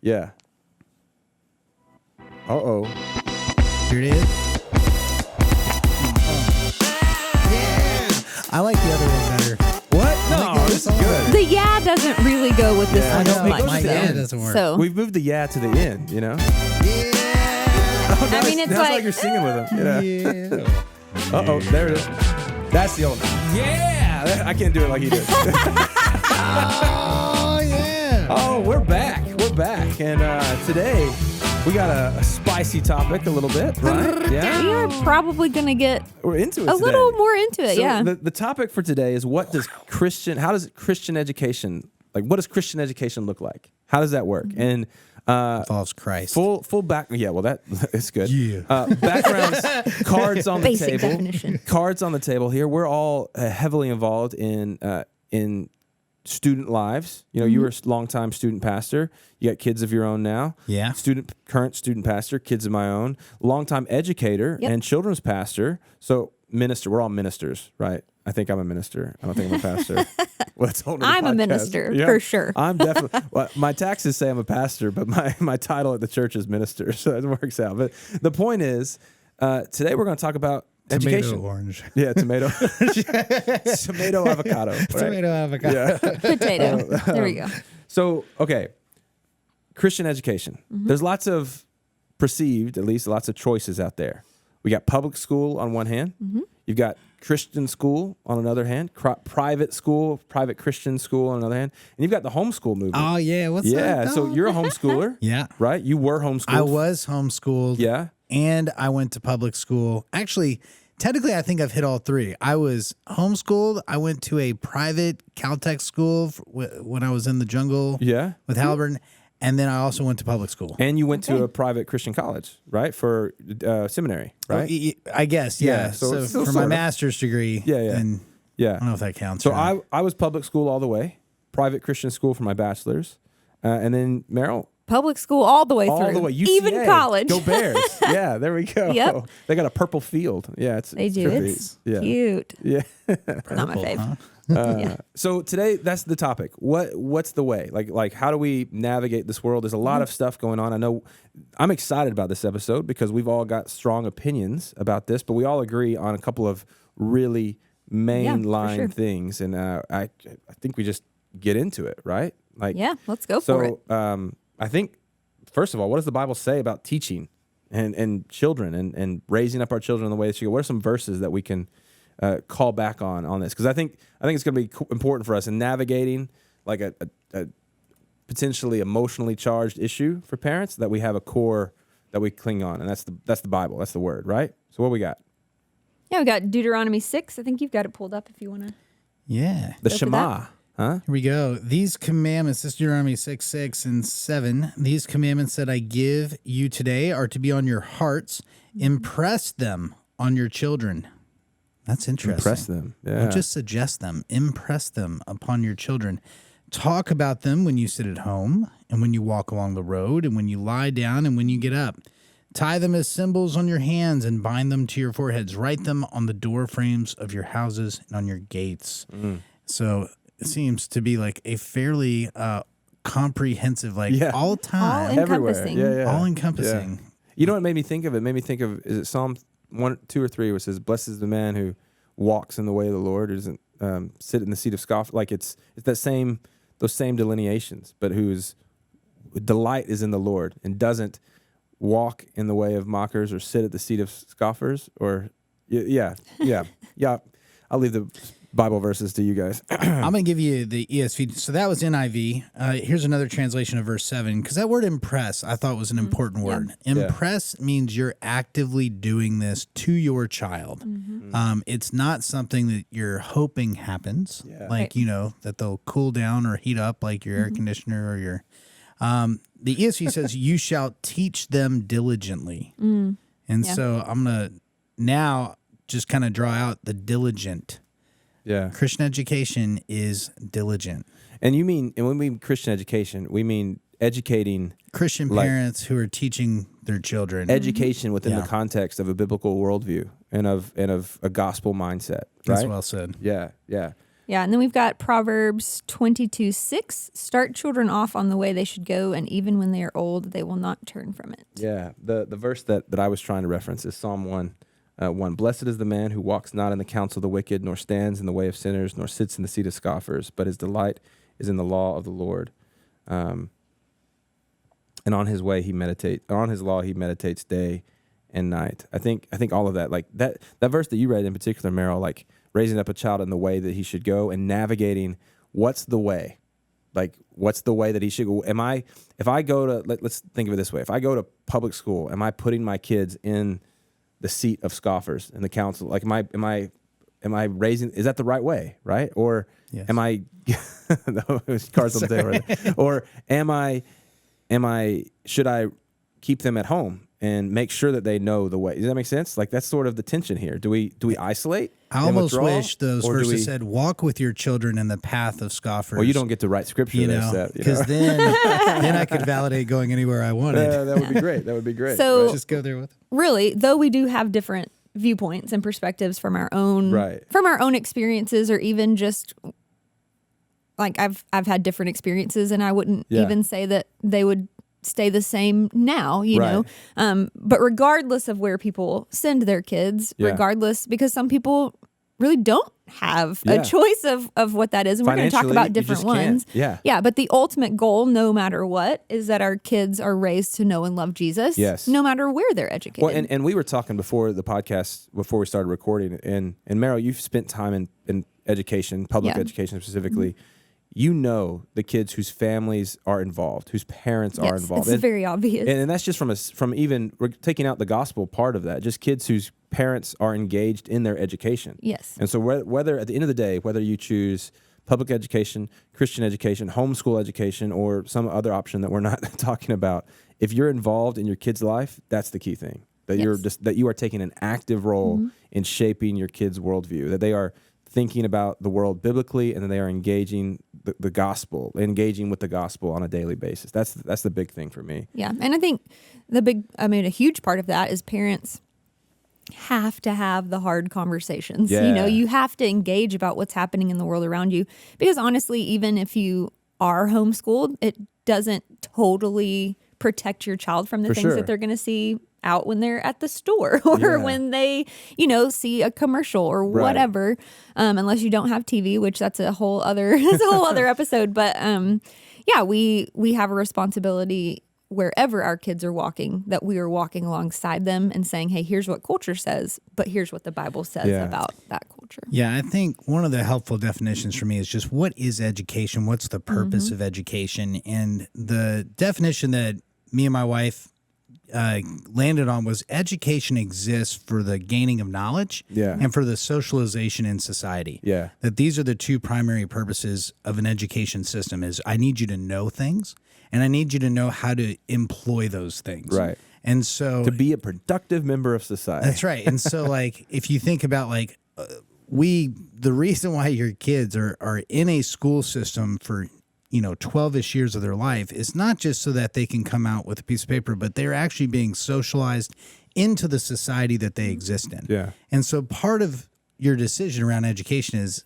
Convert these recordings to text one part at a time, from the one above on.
Yeah. Uh-oh. Here it is. Yeah. I like the other one better. What? No, this is good. The yeah doesn't really go with this Yeah. one I as know, much. my yeah doesn't work. So We've moved the yeah to the end, you know? Yeah. Oh, now I mean, it's now like you're singing with them. Yeah. Yeah. Uh-oh, there it is. That's the old. Yeah! I can't do it like he did. Oh, yeah. Oh, we're back. We're back. And today, we got a spicy topic a little bit, right? Yeah. we are probably going to get We're into it a today. little more into it. So Yeah. The topic for today is how does Christian education, what does Christian education look like? How does that work? Mm-hmm. And Involves Christ. full back. Yeah, well, that is good. Yeah. Backgrounds, cards on the Basic table. definition. Cards on the table here. We're all heavily involved in student lives. You know, you were a longtime student pastor. You got kids of your own now. Yeah. Current student pastor, kids of my own. Longtime educator Yep. and children's pastor. So minister. We're all ministers, right? I think I'm a minister. I don't think I'm a pastor. Well, it's only I'm a podcast. minister, Yeah. for sure. I'm definitely. Well, my taxes say I'm a pastor, but my title at the church is minister, so it works out. But the point is, today we're going to talk about education. Tomato orange. Yeah, tomato, tomato avocado. Right? Tomato avocado. Yeah. Potato. There we go. So, okay, Christian education. There's lots of perceived, at least, lots of choices out there. We got public school on one hand. You've got Christian school on another hand. Private school, private Christian school on another hand, and you've got the homeschool movement. Oh, yeah. What's Yeah, that? so you're a homeschooler. Yeah. Right? You were homeschooled. I was homeschooled. Yeah. And I went to public school. Actually, technically, I think I've hit all three. I was homeschooled. I went to a private Caltech school when I was in the jungle Yeah. with Halliburton. And then I also went to public school. And you went to a private Christian college, right? For seminary, right? I guess, yeah. Yeah, so So, it's still for my sort of. master's degree. Yeah, yeah. And Yeah. I don't know if that counts. So or not. I was public school all the way, private Christian school for my bachelor's. And then Meryl, Public school all the way through. all the way. UCA. Even college. Go Bears. Yeah, there we go. Yep. They got a purple field. Yeah, They do. trippy. It's yeah. cute. Yeah. Not my fave. huh? So today, that's the topic. What's the way? Like how do we navigate this world? There's a lot of stuff going on. I know I'm excited about this episode because we've all got strong opinions about this, but we all agree on a couple of really mainline sure. things, and I think we just get into it, right? Like Yeah, let's go for it. So I think first of all, what does the Bible say about teaching and children and raising up our children in the way that you go? What are some verses that we can call back on this? Because I think it's going to be important for us in navigating like a potentially emotionally charged issue for parents, that we have a core that we cling on, and that's the Bible, that's the word, right? So what we got? Yeah, we got Deuteronomy 6. I think you've got it pulled up if you want to. Yeah. The Go for Shema, huh? Here we go. These commandments, this is Deuteronomy 6 and 7. These commandments that I give you today are to be on your hearts. Impress them on your children. That's interesting. Impress them. Yeah. Don't just suggest them. Impress them upon your children. Talk about them when you sit at home and when you walk along the road and when you lie down and when you get up. Tie them as symbols on your hands and bind them to your foreheads. Write them on the door frames of your houses and on your gates. So it seems to be like a fairly comprehensive, all time, All Everywhere. encompassing. Yeah, yeah. all encompassing. Yeah. You know what it made me think of? It made me think of, is it Psalm 1, 2, or 3, where it says, "Blessed is the man who walks in the way of the Lord, who doesn't sit in the seat of scoff." Like it's those same delineations, but whose delight is in the Lord and doesn't walk in the way of mockers or sit at the seat of scoffers. Or yeah. I'll leave the Bible verses to you guys. I'm going to give you the ESV. So that was NIV. Here's another translation of verse 7, because that word impress I thought was an important word. Impress means you're actively doing this to your child. It's not something that you're hoping happens, like, that they'll cool down or heat up like your air conditioner or your... the ESV says, you shall teach them diligently. And so I'm going to now just kind of draw out the diligent. Yeah. Christian education is diligent. And when we mean Christian education, we mean educating Christian parents who are teaching their children. Education within the context of a biblical worldview and of a gospel mindset. Right? That's well said. Yeah, yeah. Yeah, and then we've got Proverbs 22:6. Start children off on the way they should go, and even when they are old, they will not turn from it. Yeah, the verse that I was trying to reference is Psalm 1. 1. Blessed is the man who walks not in the counsel of the wicked, nor stands in the way of sinners, nor sits in the seat of scoffers, but his delight is in the law of the Lord. And on his way he meditates, on his law he meditates day and night. I think all of that, like that verse that you read in particular, Meryl, like raising up a child in the way that he should go and navigating what's the way. Like, what's the way that he should go? If I go to, let's think of it this way. If I go to public school, am I putting my kids in the seat of scoffers in the council? Like, am I raising, is that the right way? Right. Or Yes. am I, no, cars on the table right there. Or should I keep them at home and make sure that they know the way? Does that make sense? Like, that's sort of the tension here. Do we isolate? I and almost withdraw, wish those or do verses we- said, walk with your children in the path of scoffers. Well, you don't get to write scripture you there, know, Seth. because then I could validate going anywhere I wanted. That would be great. That would be great. So- right? Just go there with it. Really, though we do have different viewpoints and perspectives from our own experiences, or even just like I've had different experiences, and I wouldn't Yeah. even say that they would stay the same now, you know. But regardless of where people send their kids, Yeah. regardless, because some people really don't have Yeah. a choice of what that is, and we're going to talk Financially, about you different just can't. ones. Yeah. But the ultimate goal, no matter what, is that our kids are raised to know and love Jesus. Yes. No matter where they're educated. Well, and we were talking before the podcast, before we started recording, and Meryl, you've spent time in education, public Yeah. education specifically. You know the kids whose families are involved, whose parents are Yes, involved. it's very obvious. And that's just from even we're taking out the gospel part of that, just kids whose parents are engaged in their education. Yes. And so whether at the end of the day, whether you choose public education, Christian education, homeschool education, or some other option that we're not talking about, if you're involved in your kid's life, that's the key thing. That Yes. that you are taking an active role in shaping your kid's worldview. That they are thinking about the world biblically, and then they are engaging the gospel, engaging with the gospel on a daily basis. That's the big thing for me. Yeah. And I think a huge part of that is parents have to have the hard conversations. Yeah. You know, you have to engage about what's happening in the world around you, because honestly, even if you are homeschooled, it doesn't totally protect your child from the For things sure. that they're going to see out when they're at the store or Yeah. when they, see a commercial or Right. whatever. Unless you don't have TV, which that's a whole other episode. But we have a responsibility wherever our kids are walking, that we are walking alongside them and saying, hey, here's what culture says, but here's what the Bible says Yeah. about that culture. Yeah, I think one of the helpful definitions for me is just what is education? What's the purpose of education? And the definition that me and my wife landed on was education exists for the gaining of knowledge Yeah. and for the socialization in society. Yeah. That these are the two primary purposes of an education system is I need you to know things and I need you to know how to employ those things. Right. And so To be a productive member of society. that's right. And so like if you think about like the reason why your kids are in a school system for 12-ish years of their life is not just so that they can come out with a piece of paper, but they're actually being socialized into the society that they exist in. Yeah. And so part of your decision around education is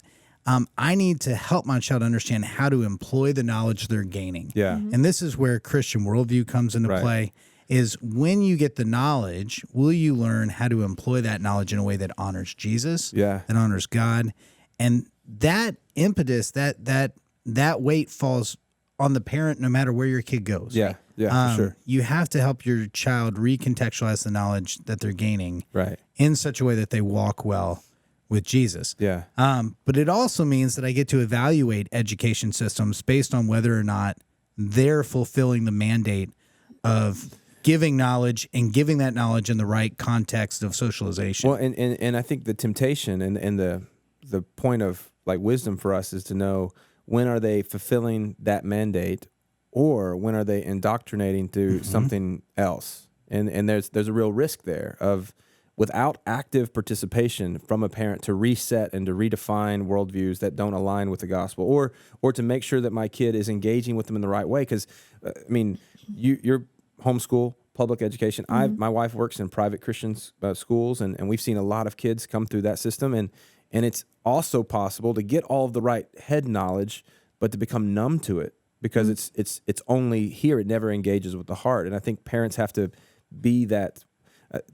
I need to help my child understand how to employ the knowledge they're gaining. Yeah. And this is where Christian worldview comes into Right. play, is when you get the knowledge, will you learn how to employ that knowledge in a way that honors Jesus, Yeah. that honors God? And that impetus, that weight falls on the parent no matter where your kid goes. Yeah. Yeah. For sure. You have to help your child recontextualize the knowledge that they're gaining Right. in such a way that they walk well with Jesus. Yeah. But it also means that I get to evaluate education systems based on whether or not they're fulfilling the mandate of giving knowledge and giving that knowledge in the right context of socialization. Well, and I think the temptation and the point of like wisdom for us is to know when are they fulfilling that mandate, or when are they indoctrinating to something else. And there's a real risk there of, without active participation from a parent, to reset and to redefine worldviews that don't align with the gospel, or to make sure that my kid is engaging with them in the right way. Because you're homeschool, public education. My wife works in private Christian schools, and we've seen a lot of kids come through that system, and And it's also possible to get all of the right head knowledge, but to become numb to it because it's only here. It never engages with the heart. And I think parents have to be that.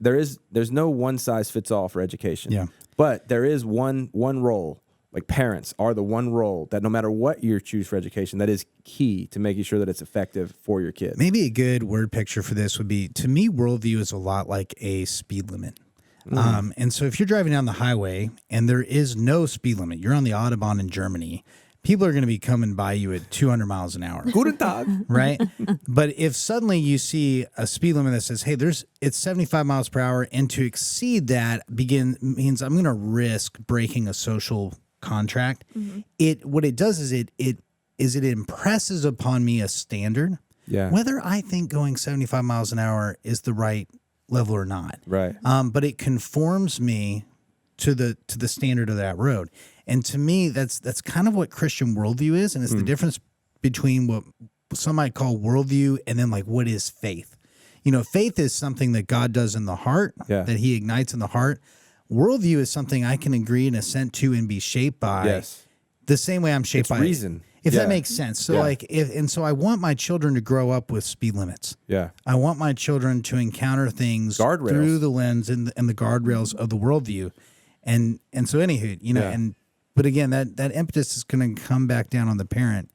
There's no one size fits all for education. Yeah. But there is one role. Like parents are the one role that no matter what you choose for education, that is key to making sure that it's effective for your kid. Maybe a good word picture for this would be, to me, worldview is a lot like a speed limit. And so if you're driving down the highway and there is no speed limit, you're on the Autobahn in Germany, people are going to be coming by you at 200 miles an hour. Guten Tag. Right? But if suddenly you see a speed limit that says, hey, it's 75 miles per hour, and to exceed that means I'm going to risk breaking a social contract. What it does is it impresses upon me a standard, whether I think going 75 miles an hour is the right level or not. Right. But it conforms me to the standard of that road. And to me, that's kind of what Christian worldview is, and it's the difference between what some might call worldview and then like what is faith. Faith is something that God does in the heart, that He ignites in the heart. Worldview is something I can agree and assent to and be shaped by the same way I'm shaped by reason. If that makes sense. So so I want my children to grow up with speed limits. Yeah. I want my children to encounter things Guardrails. through the lens and the guardrails of the worldview. And so anywho, but again, that impetus is going to come back down on the parent.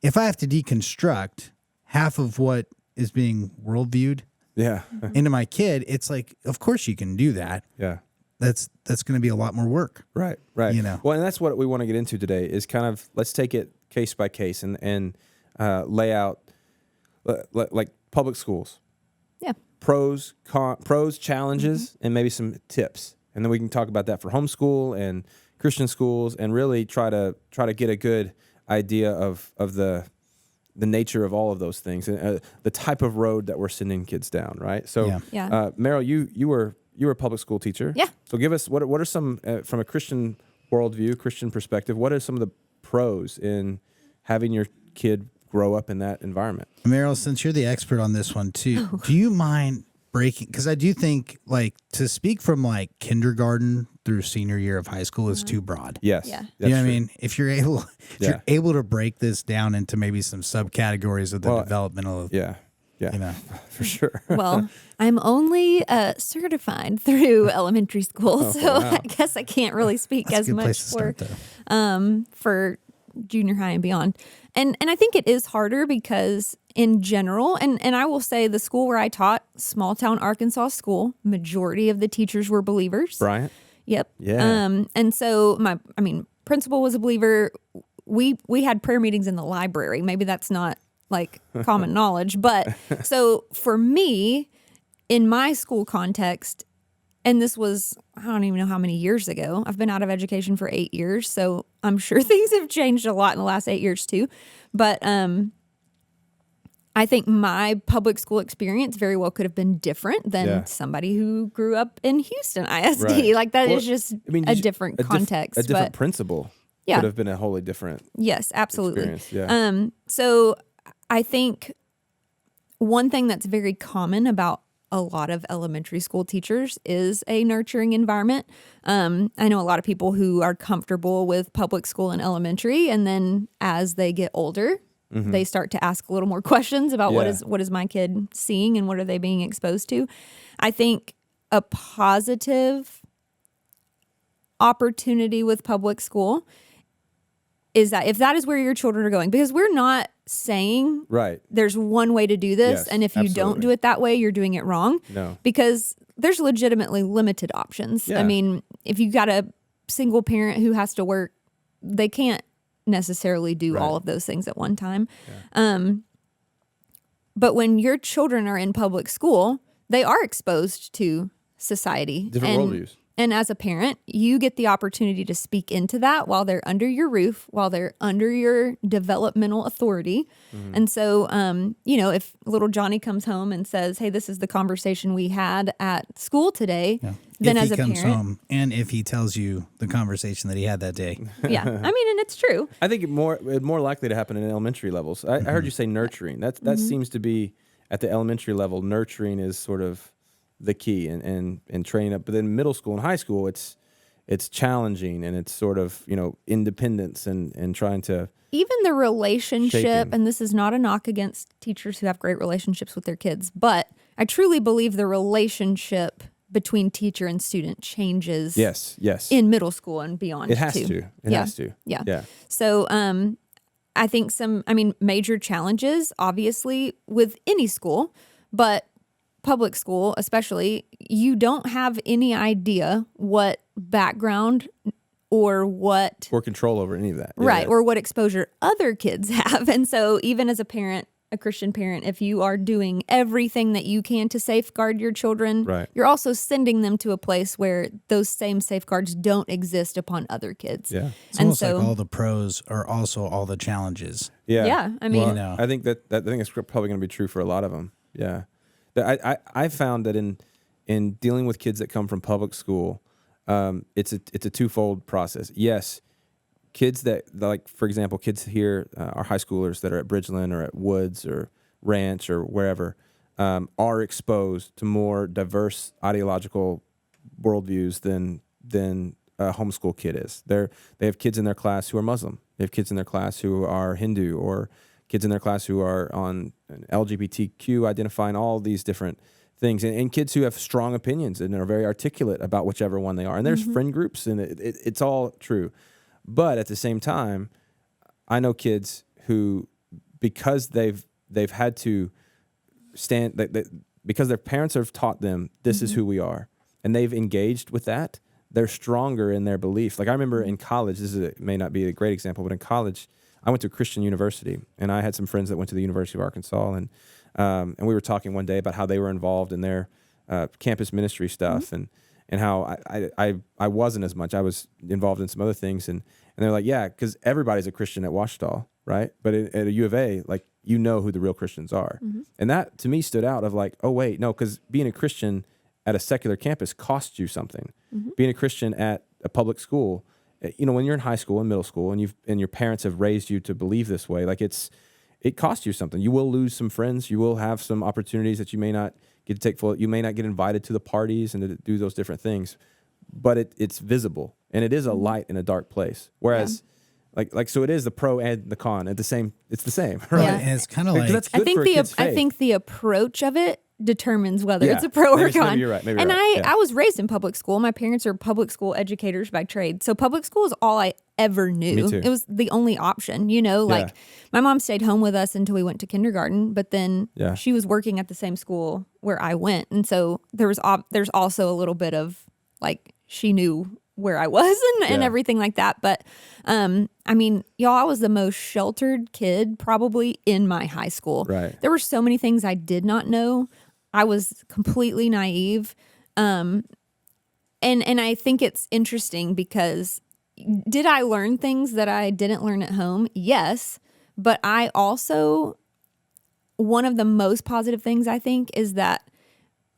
If I have to deconstruct half of what is being worldviewed into my kid, it's like, of course you can do that. Yeah. That's going to be a lot more work. Right. Well, and that's what we want to get into today is kind of, let's take it case by case and lay out like public schools. Yeah. Pros, challenges, and maybe some tips. And then we can talk about that for homeschool and Christian schools and really try to get a good idea of the nature of all of those things and the type of road that we're sending kids down, right? So, Meryl, you were a public school teacher. Yeah. So give us, what are some, from a Christian worldview, Christian perspective, what are some of the pros in having your kid grow up in that environment? Meryl, since you're the expert on this one too, do you mind breaking, because I do think like to speak from like kindergarten through senior year of high school is too broad. Yes. Yeah. You know what I mean? If you're able to break this down into maybe some subcategories of the developmental. Yeah, for sure. Well, I'm only certified through elementary school, I guess I can't really speak as much for junior high and beyond. And I think it is harder because in general, and I will say the school where I taught, small town Arkansas school, majority of the teachers were believers. Bryant? Yep. Yeah. And so principal was a believer. We had prayer meetings in the library. Maybe that's not like common knowledge, but so for me, in my school context, and this was, I don't even know how many years ago. I've been out of education for 8 years, so I'm sure things have changed a lot in the last 8 years too. But I think my public school experience very well could have been different than somebody who grew up in Houston ISD. Right. Like that is just a different context. A different principle could have been a wholly different Yes, absolutely. experience. Yeah. So I think one thing that's very common about a lot of elementary school teachers is a nurturing environment. I know a lot of people who are comfortable with public school and elementary, and then as they get older, they start to ask a little more questions about what is my kid seeing and what are they being exposed to. I think a positive opportunity with public school is that if that is where your children are going, because we're not saying there's one way to do this, and if you don't do it that way, you're doing it wrong. No. Because there's legitimately limited options. Yeah. I mean, if you got a single parent who has to work, they can't necessarily do all of those things at one time. Yeah. But when your children are in public school, they are exposed to society. Different worldviews. And as a parent, you get the opportunity to speak into that while they're under your roof, while they're under your developmental authority. And so, if little Johnny comes home and says, hey, this is the conversation we had at school today, then as a parent. If he comes home and if he tells you the conversation that he had that day. Yeah. I mean, and it's true. I think it's more likely to happen in elementary levels. I heard you say nurturing. That seems to be at the elementary level. Nurturing is sort of the key and training up. But then middle school and high school, it's it's challenging, and it's sort of, independence and trying to even the relationship, shaping. and this is not a knock against teachers who have great relationships with their kids, but I truly believe the relationship between teacher and student changes. Yes. In middle school and beyond. It has too. to. It has to. Yeah. So, I think major challenges, obviously, with any school, but public school especially, you don't have any idea what background or control over any of that. Right, or what exposure other kids have. And so even as a parent, a Christian parent, if you are doing everything that you can to safeguard your children, Right. you're also sending them to a place where those same safeguards don't exist upon other kids. Yeah. It's almost like all the pros are also all the challenges. Yeah, I mean, Well, I think that it's probably going to be true for a lot of them. Yeah. I found that in dealing with kids that come from public school, it's a twofold process. Yes, kids that, like, for example, kids here, our high schoolers that are at Bridgeland or at Woods or Ranch or wherever, are exposed to more diverse ideological worldviews than a homeschool kid is. They have kids in their class who are Muslim. They have kids in their class who are Hindu, or kids in their class who are on LGBTQ, identifying all these different things, and kids who have strong opinions and are very articulate about whichever one they are. And there's friend groups, and it's all true. But at the same time, I know kids who, because they've had to stand, because their parents have taught them this is who we are, and they've engaged with that, they're stronger in their belief. Like, I remember in college, may not be a great example, but in college, I went to a Christian university, and I had some friends that went to the University of Arkansas, and we were talking one day about how they were involved in their campus ministry stuff, and how I wasn't as much. I was involved in some other things, and they're like, yeah, because everybody's a Christian at Ouachita, right? But at a U of A, like, you know who the real Christians are. And that, to me, stood out of like, oh, wait, no, because being a Christian at a secular campus costs you something. Being a Christian at a public school, when you're in high school and middle school, and your parents have raised you to believe this way, like, it costs you something. You will lose some friends. You will have some opportunities that you may not get to take full. You may not get invited to the parties and to do those different things, but it's visible, and it is a light in a dark place. Whereas, so it is the pro and the con at the same. It's the same, right? Yeah. And it's kind of like, that's good for a kid's faith. I think the approach of it determines whether it's a pro or con. Maybe you're right. And I was raised in public school. My parents are public school educators by trade. So public school is all I ever knew. Me too. It was the only option, like my mom stayed home with us until we went to kindergarten, but then she was working at the same school where I went. And so there's also a little bit of like, she knew where I was and everything like that. But y'all, I was the most sheltered kid probably in my high school. Right. There were so many things I did not know. I was completely naive. And I think it's interesting because did I learn things that I didn't learn at home? Yes. But I also, one of the most positive things I think is that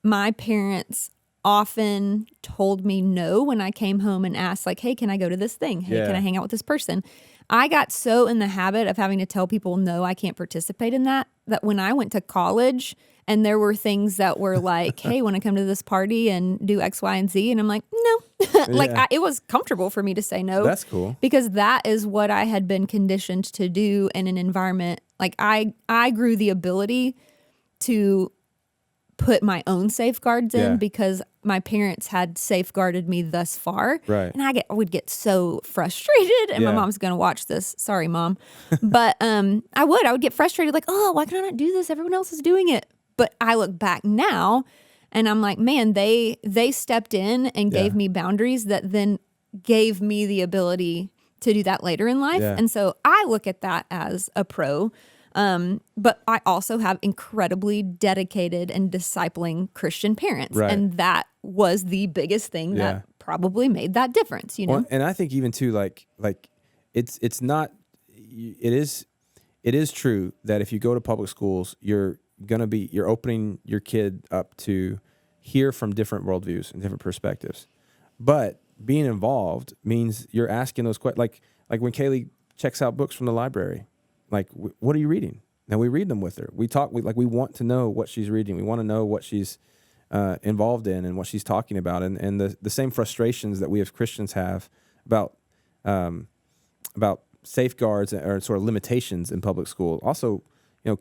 my parents often told me no when I came home and asked, like, hey, can I go to this thing? Hey, can I hang out with this person? I got so in the habit of having to tell people, no, I can't participate in that when I went to college and there were things that were like, hey, want to come to this party and do X, Y, and Z? And I'm like, no. It was comfortable for me to say no. That's cool. Because that is what I had been conditioned to do in an environment. Like, I grew the ability to put my own safeguards in because my parents had safeguarded me thus far. Right. And I would get so frustrated, and my mom's going to watch this. Sorry, Mom. But I would get frustrated, like, oh, why can I not do this? Everyone else is doing it. But I look back now and I'm like, man, they stepped in and gave me boundaries that then gave me the ability to do that later in life. And so I look at that as a pro. But I also have incredibly dedicated and discipling Christian parents. Right. And that was the biggest thing that probably made that difference, Well, and I think even too, like it's not, it is true that if you go to public schools, you're opening your kid up to hear from different worldviews and different perspectives. But being involved means you're asking those questions. Like when Kaylee checks out books from the library, like, what are you reading? And we read them with her. We talk. We want to know what she's reading. We want to know what she's involved in and what she's talking about, and the same frustrations that we as Christians have about safeguards or sort of limitations in public school. Also,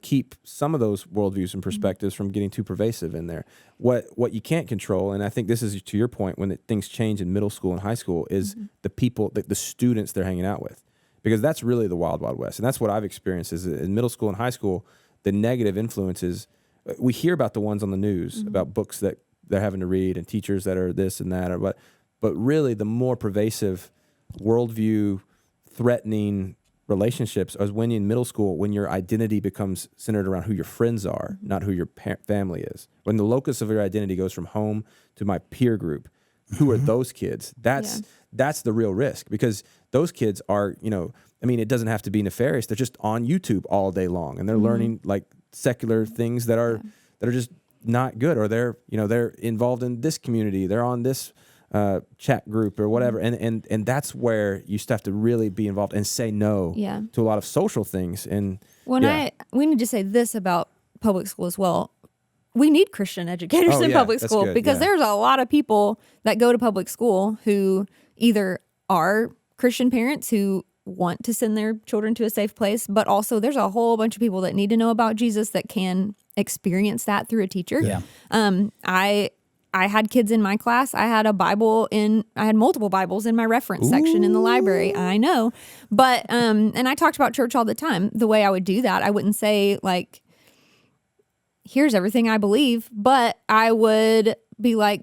keep some of those worldviews and perspectives from getting too pervasive in there. What you can't control, and I think this is to your point, when things change in middle school and high school, is the people, the students they're hanging out with, because that's really the wild, wild west. And that's what I've experienced is in middle school and high school, the negative influences. We hear about the ones on the news about books that they're having to read and teachers that are this and that, but really the more pervasive worldview threatening relationships is when you're in middle school, when your identity becomes centered around who your friends are, not who your family is. When the locus of your identity goes from home to my peer group, who are those kids? That's the real risk, because those kids are, it doesn't have to be nefarious. They're just on YouTube all day long, and they're learning like secular things that are just not good, or they're involved in this community. They're on this chat group or whatever, and that's where you have to really be involved and say no to a lot of social things. And we need to say this about public school as well. We need Christian educators in public school, because there's a lot of people that go to public school who either are Christian parents who want to send their children to a safe place, but also there's a whole bunch of people that need to know about Jesus that can experience that through a teacher. I had kids in my class. I had multiple Bibles in my reference section in the library. I know. But, and I talked about church all the time. The way I would do that, I wouldn't say like, here's everything I believe, but I would be like,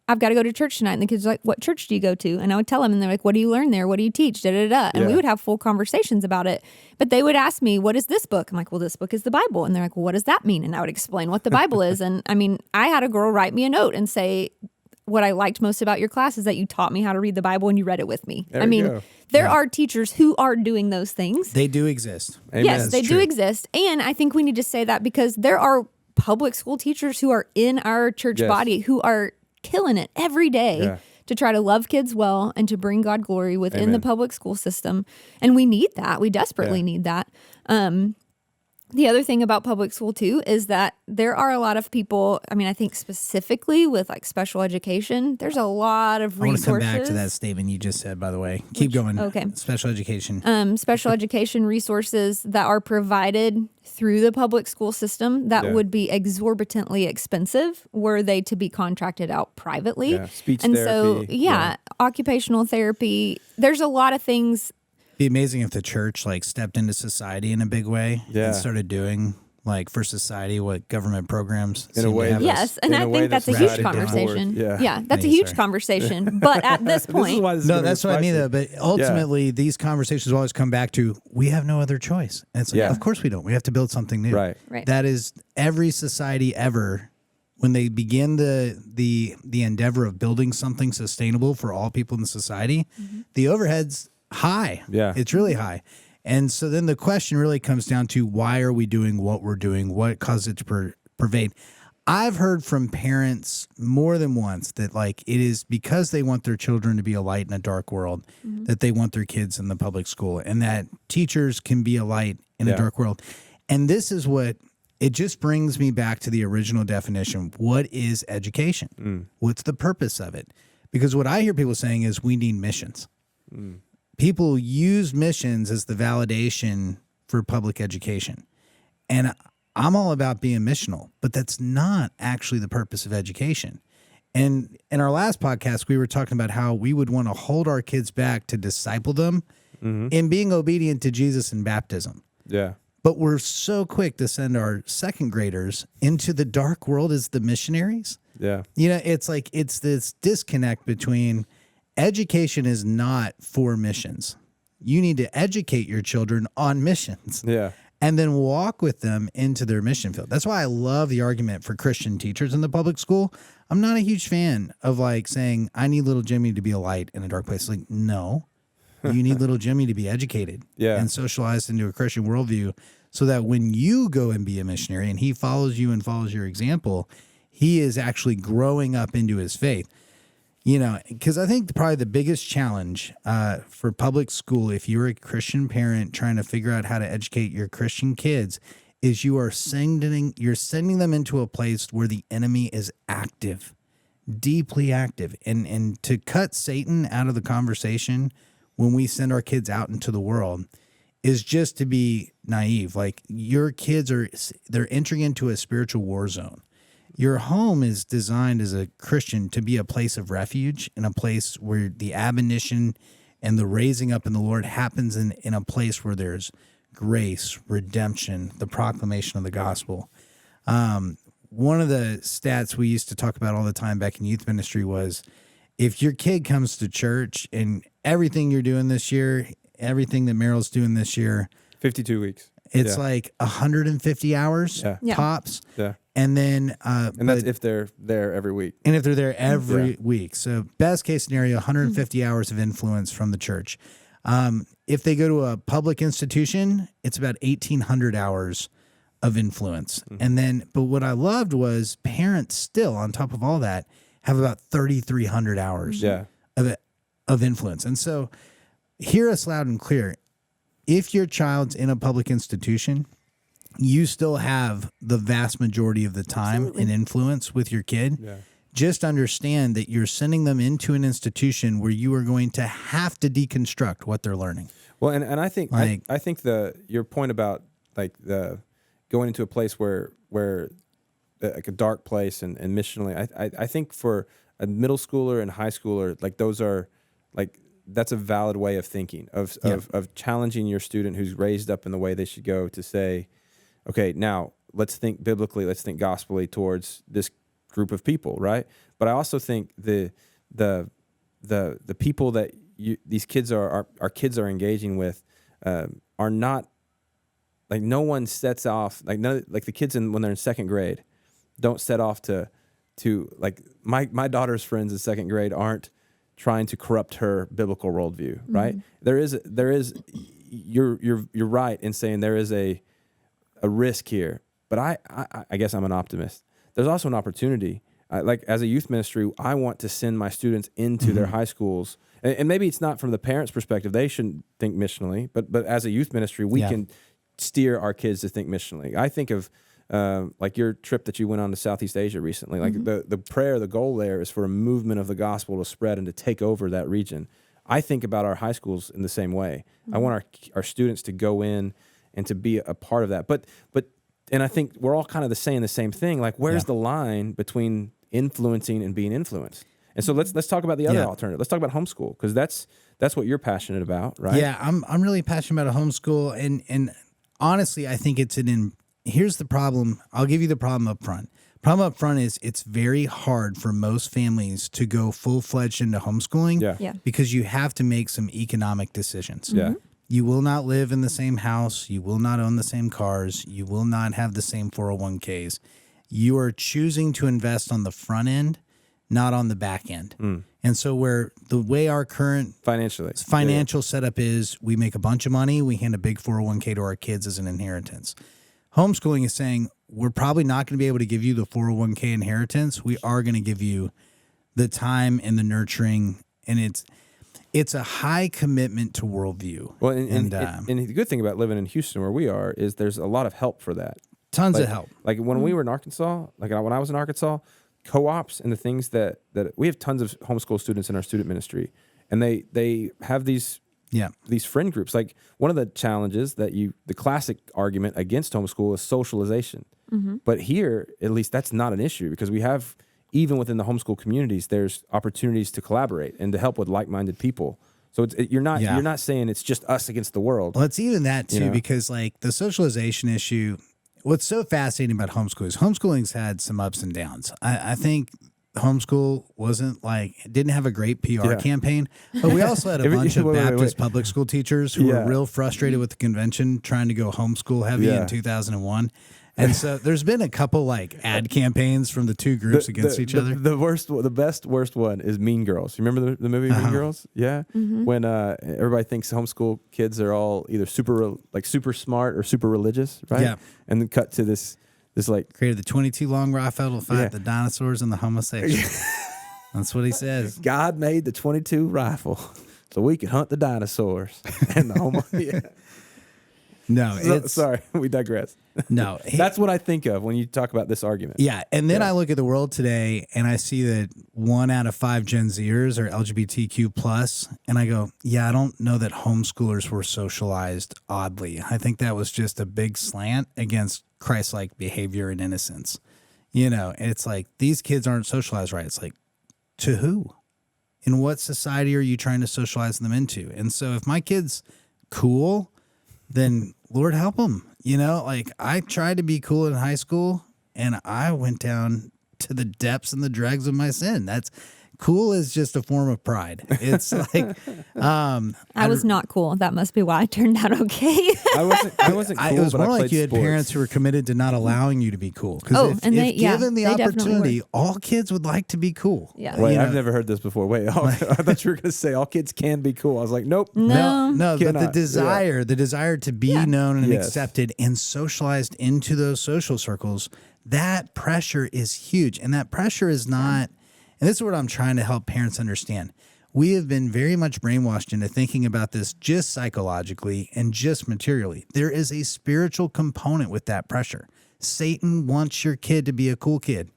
I've got to go to church tonight. And the kids are like, what church do you go to? And I would tell them, and they're like, what do you learn there? What do you teach? Da, da, da. And we would have full conversations about it. But they would ask me, what is this book? I'm like, well, this book is the Bible. And they're like, well, what does that mean? And I would explain what the Bible is. And I had a girl write me a note and say, what I liked most about your class is that you taught me how to read the Bible and you read it with me. There are teachers who are doing those things. They do exist. Amen. Yes, they do exist. And I think we need to say that, because there are public school teachers who are in our church body who are killing it every day to try to love kids well and to bring God glory within the public school system. And we need that. We desperately need that. The other thing about public school too is that there are a lot of people, I think specifically with like special education, there's a lot of resources. I want to come back to that statement you just said, by the way. Keep going. Okay. Special education. Special education resources that are provided through the public school system that would be exorbitantly expensive were they to be contracted out privately. Yeah. Speech therapy. So, occupational therapy. There's a lot of things. Be amazing if the church like stepped into society in a big way and started doing like for society what government programs in a way. Yes, and I think that's a huge conversation. That's a huge conversation. But at this point, that's what I mean though. But ultimately, these conversations always come back to we have no other choice. And it's like, of course we don't. We have to build something new. Right. That is every society ever. When they begin the endeavor of building something sustainable for all people in the society, the overhead's high. Yeah. It's really high. And so then the question really comes down to why are we doing what we're doing? What causes it to pervade? I've heard from parents more than once that like it is because they want their children to be a light in a dark world, that they want their kids in the public school, and that teachers can be a light in a dark world. And this is what it just brings me back to the original definition. What is education? What's the purpose of it? Because what I hear people saying is we need missions. People use missions as the validation for public education. And I'm all about being missional, but that's not actually the purpose of education. And in our last podcast, we were talking about how we would want to hold our kids back to disciple them in being obedient to Jesus in baptism. Yeah. But we're so quick to send our second graders into the dark world as the missionaries. Yeah. It's like it's this disconnect between education is not for missions. You need to educate your children on missions. Yeah. And then walk with them into their mission field. That's why I love the argument for Christian teachers in the public school. I'm not a huge fan of like saying, I need little Jimmy to be a light in a dark place. Like, no, you need little Jimmy to be educated and socialized into a Christian worldview so that when you go and be a missionary and he follows you and follows your example, he is actually growing up into his faith. Because I think probably the biggest challenge for public school, if you're a Christian parent trying to figure out how to educate your Christian kids, is you're sending them into a place where the enemy is active, deeply active. And to cut Satan out of the conversation when we send our kids out into the world is just to be naive. Like, your kids they're entering into a spiritual war zone. Your home is designed as a Christian to be a place of refuge, and a place where the admonition and the raising up in the Lord happens in a place where there's grace, redemption, the proclamation of the gospel. One of the stats we used to talk about all the time back in youth ministry was, if your kid comes to church and everything you're doing this year, everything that Meryl's doing this year, 52 weeks. It's like 150 hours tops. Yeah. And then, and that's if they're there every week. And if they're there every week. So best case scenario, 150 hours of influence from the church. If they go to a public institution, it's about 1,800 hours of influence. And then, but what I loved was parents still, on top of all that, have about 3,300 hours of influence. And so hear us loud and clear. If your child's in a public institution, you still have the vast majority of the time and influence with your kid. Yeah. Just understand that you're sending them into an institution where you are going to have to deconstruct what they're learning. Well, and I think I think your point about like the going into a place where like a dark place and missionally, I think for a middle schooler and high schooler, like those are like, that's a valid way of thinking of challenging your student who's raised up in the way they should go to say, okay, now let's think biblically, let's think gospelly towards this group of people, right? But I also think the people that these kids our kids are engaging with are not, like, no one sets off, like the kids when they're in second grade don't set off to like my daughter's friends in second grade aren't trying to corrupt her biblical worldview, right? There is you're right in saying there is a risk here, but I guess I'm an optimist. There's also an opportunity. Like, as a youth ministry, I want to send my students into their high schools, and maybe it's not from the parents' perspective. They shouldn't think missionally, but as a youth ministry, we can steer our kids to think missionally. I think of like your trip that you went on to Southeast Asia recently. Like the prayer, the goal there is for a movement of the gospel to spread and to take over that region. I think about our high schools in the same way. I want our students to go in and to be a part of that. But I think we're all kind of saying the same thing. Like, where's the line between influencing and being influenced? And so let's talk about the other alternative. Let's talk about homeschool, because that's what you're passionate about, right? Yeah, I'm really passionate about a homeschool, and honestly, I think here's the problem. I'll give you the problem up front. Problem up front is it's very hard for most families to go full-fledged into homeschooling because you have to make some economic decisions. Yeah. You will not live in the same house. You will not own the same cars. You will not have the same 401ks. You are choosing to invest on the front end, not on the back end. And so the way our current financial setup is, we make a bunch of money, we hand a big 401k to our kids as an inheritance. Homeschooling is saying, we're probably not going to be able to give you the 401k inheritance. We are going to give you the time and the nurturing, and it's a high commitment to worldview. Well, and the good thing about living in Houston, where we are, is there's a lot of help for that. Tons of help. Like when we were in Arkansas, like when I was in Arkansas, co-ops and the things that we have tons of homeschool students in our student ministry, and they have these friend groups. Like, one of the challenges the classic argument against homeschool is socialization. But here, at least, that's not an issue, because we have, even within the homeschool communities, there's opportunities to collaborate and to help with like-minded people. So you're not saying it's just us against the world. Well, it's even that too, because like the socialization issue, what's so fascinating about homeschool is homeschooling's had some ups and downs. I think homeschool didn't have a great PR campaign, but we also had a bunch of Baptist public school teachers who were real frustrated with the convention trying to go homeschool heavy in 2001. And so there's been a couple like ad campaigns from the two groups against each other. The worst one is Mean Girls. You remember the movie Mean Girls? Yeah. When everybody thinks homeschool kids are all either super smart or super religious, right? Yeah. And then cut to this like, created the 22 long rifle to fight the dinosaurs and the homosexuals. That's what he says. God made the 22 rifle so we could hunt the dinosaurs and the homo. No, it's Sorry, we digress. no. That's what I think of when you talk about this argument. Yeah, and then I look at the world today and I see that 1 out of 5 Gen Zers are LGBTQ plus, and I go, yeah, I don't know that homeschoolers were socialized oddly. I think that was just a big slant against Christ-like behavior and innocence. And it's like these kids aren't socialized right. It's like, to who? In what society are you trying to socialize them into? And so if my kid's cool, then Lord help them. Like I tried to be cool in high school and I went down to the depths and the dregs of my sin. That's cool is just a form of pride. It's like, I was not cool. That must be why I turned out okay. I wasn't cool, it was but more I like played you had sports. parents who were committed to not allowing you to be cool. Because if given the they definitely opportunity, were. all kids would like to be cool. Yeah. Wait, I've never heard this before. Wait, I thought you were going to say all kids can be cool. I was like, nope. No, but the Cannot. desire to be known and Yes. accepted and socialized into those social circles, that pressure is huge. And that pressure is not, and this is what I'm trying to help parents understand. We have been very much brainwashed into thinking about this just psychologically and just materially. There is a spiritual component with that pressure. Satan wants your kid to be a cool kid.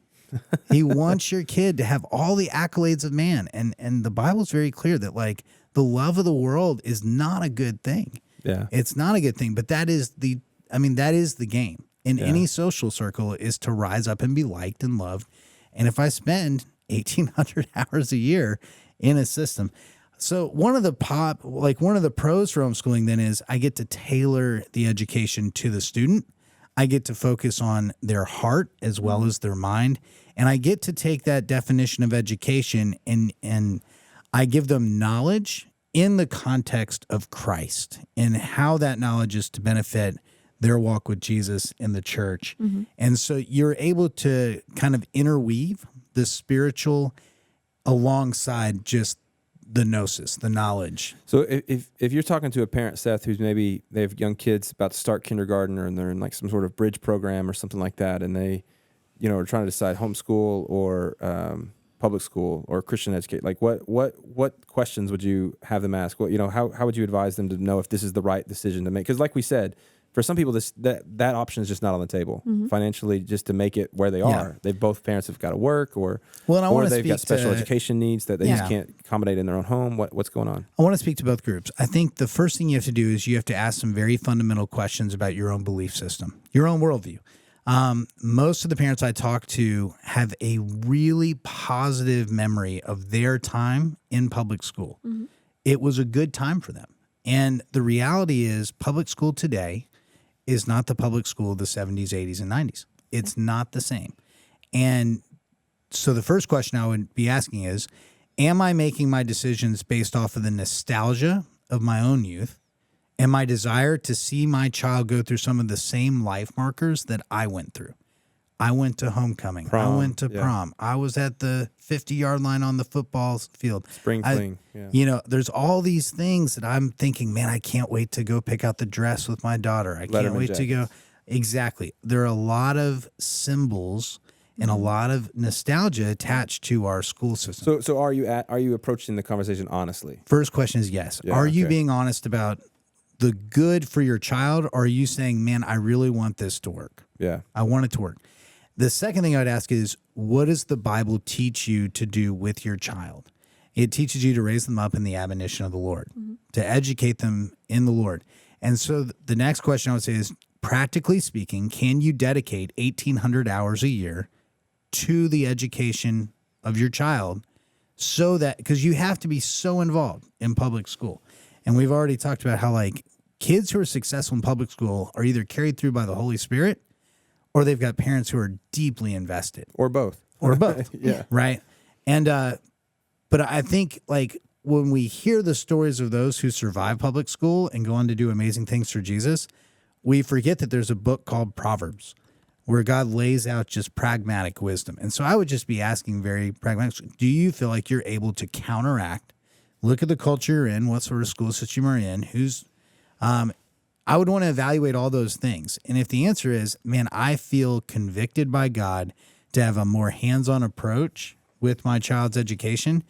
He wants your kid to have all the accolades of man. And the Bible's very clear that like the love of the world is not a good thing. Yeah. It's not a good thing, but that is the game in any social circle is to rise up and be liked and loved. And if I spend 1,800 hours a year in a system. So one of the pros for homeschooling then is I get to tailor the education to the student. I get to focus on their heart as well as their mind. And I get to take that definition of education and I give them knowledge in the context of Christ and how that knowledge is to benefit their walk with Jesus in the church. Mm-hmm. And so you're able to kind of interweave the spiritual alongside just the gnosis, the knowledge. So if you're talking to a parent, Seth, who's maybe they have young kids about to start kindergarten or they're in like some sort of bridge program or something like that, and they, are trying to decide homeschool or public school or Christian educate, like what questions would you have them ask? What how would you advise them to know if this is the right decision to make? Because like we said, for some people, that option is just not on the table financially, just to make it where they are. Both parents have got to work, or they've got special education needs that they just can't accommodate in their own home. What's going on? I want to speak to both groups. I think the first thing you have to do is you have to ask some very fundamental questions about your own belief system, your own worldview. Most of the parents I talk to have a really positive memory of their time in public school. Mm-hmm. It was a good time for them. And the reality is public school today is not the public school of the 70s, 80s, and 90s. It's not the same. And so the first question I would be asking is, am I making my decisions based off of the nostalgia of my own youth and my desire to see my child go through some of the same life markers that I went through? I went to homecoming. I went to prom. I was at the 50-yard line on the football field. Spring fling. There's all these things that I'm thinking, man, I can't wait to go pick out the dress with my daughter. I can't wait to go. Exactly. There are a lot of symbols and a lot of nostalgia attached to our school system. So are you approaching the conversation honestly? First question is yes. Are you being honest about the good for your child, or are you saying, man, I really want this to work? Yeah. I want it to work. The second thing I'd ask is, what does the Bible teach you to do with your child? It teaches you to raise them up in the admonition of the Lord, to educate them in the Lord. And so the next question I would say is, practically speaking, can you dedicate 1,800 hours a year to the education of your child, so that, because you have to be so involved in public school. And we've already talked about how like kids who are successful in public school are either carried through by the Holy Spirit, or they've got parents who are deeply invested. Or both. Yeah. Right. And, but I think like when we hear the stories of those who survive public school and go on to do amazing things for Jesus, we forget that there's a book called Proverbs where God lays out just pragmatic wisdom. And so I would just be asking very pragmatically, do you feel like you're able to counteract, look at the culture you're in, what sort of school system you're in, I would want to evaluate all those things. And if the answer is, man, I feel convicted by God to have a more hands-on approach with my child's education,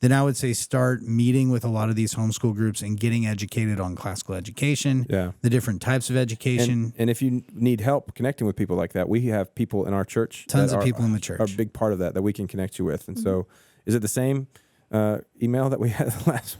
then I would say start meeting with a lot of these homeschool groups and getting educated on classical education, the different types of education. And if you need help connecting with people like that, we have people in our church. Tons of people in the church. Are a big part of that we can connect you with. And so is it the same email that we had last